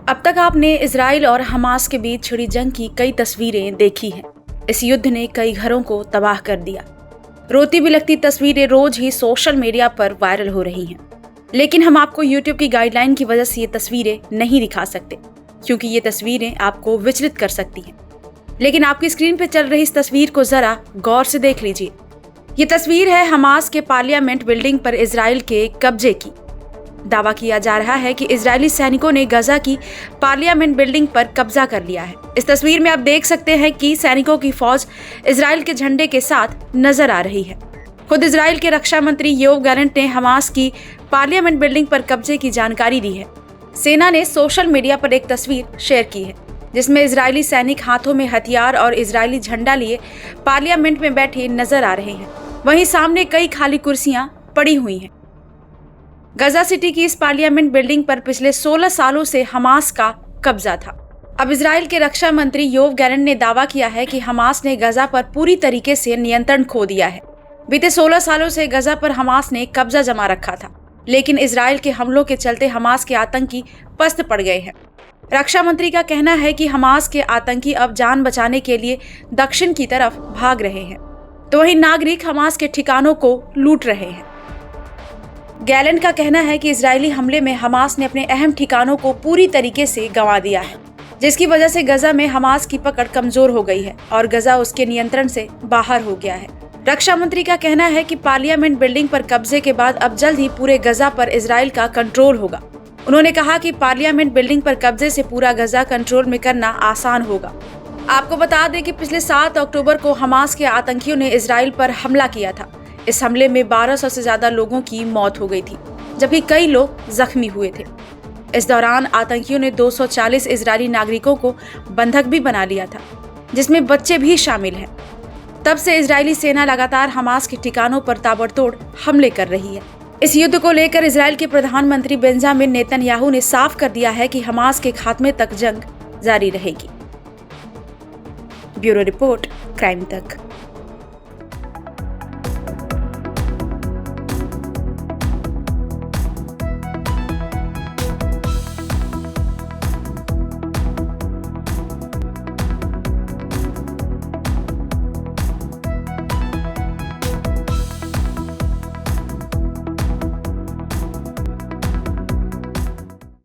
अब तक आपने इजराइल और हमास के बीच छिड़ी जंग की कई तस्वीरें देखी हैं। इस युद्ध ने कई घरों को तबाह कर दिया। रोती बिलखती तस्वीरें रोज ही सोशल मीडिया पर वायरल हो रही हैं। लेकिन हम आपको YouTube की गाइडलाइन की वजह से ये तस्वीरें नहीं दिखा सकते, क्योंकि ये तस्वीरें आपको विचलित कर सकती हैं। लेकिन आपकी स्क्रीन पर चल रही इस तस्वीर को जरा गौर से देख लीजिए। ये तस्वीर है हमास के पार्लियामेंट बिल्डिंग पर इजराइल के कब्जे की। दावा किया जा रहा है कि इजरायली सैनिकों ने गजा की पार्लियामेंट बिल्डिंग पर कब्जा कर लिया है। इस तस्वीर में आप देख सकते हैं कि सैनिकों की फौज इजराइल के झंडे के साथ नजर आ रही है। खुद इजराइल के रक्षा मंत्री योव गैलेंट ने हमास की पार्लियामेंट बिल्डिंग पर कब्जे की जानकारी दी है। सेना ने सोशल मीडिया पर एक तस्वीर शेयर की है, जिसमें इजरायली सैनिक हाथों में हथियार और इजरायली झंडा लिए पार्लियामेंट में बैठे नजर आ रहे हैं। वहीं सामने कई खाली कुर्सियां पड़ी हुई हैं। गजा सिटी की इस पार्लियामेंट बिल्डिंग पर पिछले 16 सालों से हमास का कब्जा था। अब इजराइल के रक्षा मंत्री योव गैलेंट ने दावा किया है कि हमास ने गजा पर पूरी तरीके से नियंत्रण खो दिया है। बीते 16 सालों से गजा पर हमास ने कब्जा जमा रखा था, लेकिन इजराइल के हमलों के चलते हमास के आतंकी पस्त पड़ गए हैं। रक्षा मंत्री का कहना है कि हमास के आतंकी अब जान बचाने के लिए दक्षिण की तरफ भाग रहे हैं, तो वहीं नागरिक हमास के ठिकानों को लूट रहे हैं। गैलेंट का कहना है कि इजरायली हमले में हमास ने अपने अहम ठिकानों को पूरी तरीके से गंवा दिया है, जिसकी वजह से गजा में हमास की पकड़ कमजोर हो गई है और गजा उसके नियंत्रण से बाहर हो गया है। रक्षा मंत्री का कहना है कि पार्लियामेंट बिल्डिंग पर कब्जे के बाद अब जल्द ही पूरे गजा पर इजराइल का कंट्रोल होगा। उन्होंने कहा कि पार्लियामेंट बिल्डिंग पर कब्जे से पूरा गजा कंट्रोल में करना आसान होगा। आपको बता दें कि पिछले 7 अक्टूबर को हमास के आतंकियों ने इजराइल पर हमला किया था। इस हमले में 1200 से ज्यादा लोगों की मौत हो गई थी, जबकि कई लोग जख्मी हुए थे। इस दौरान आतंकियों ने 240 इजरायली नागरिकों को बंधक भी बना लिया था, जिसमें बच्चे भी शामिल हैं। तब से इजरायली सेना लगातार हमास के ठिकानों पर ताबड़तोड़ हमले कर रही है। इस युद्ध को लेकर इजराइल के प्रधानमंत्री बेंजामिन नेतन्याहू ने साफ कर दिया है कि हमास के खात्मे तक जंग जारी रहेगी। ब्यूरो रिपोर्ट, क्राइम तक।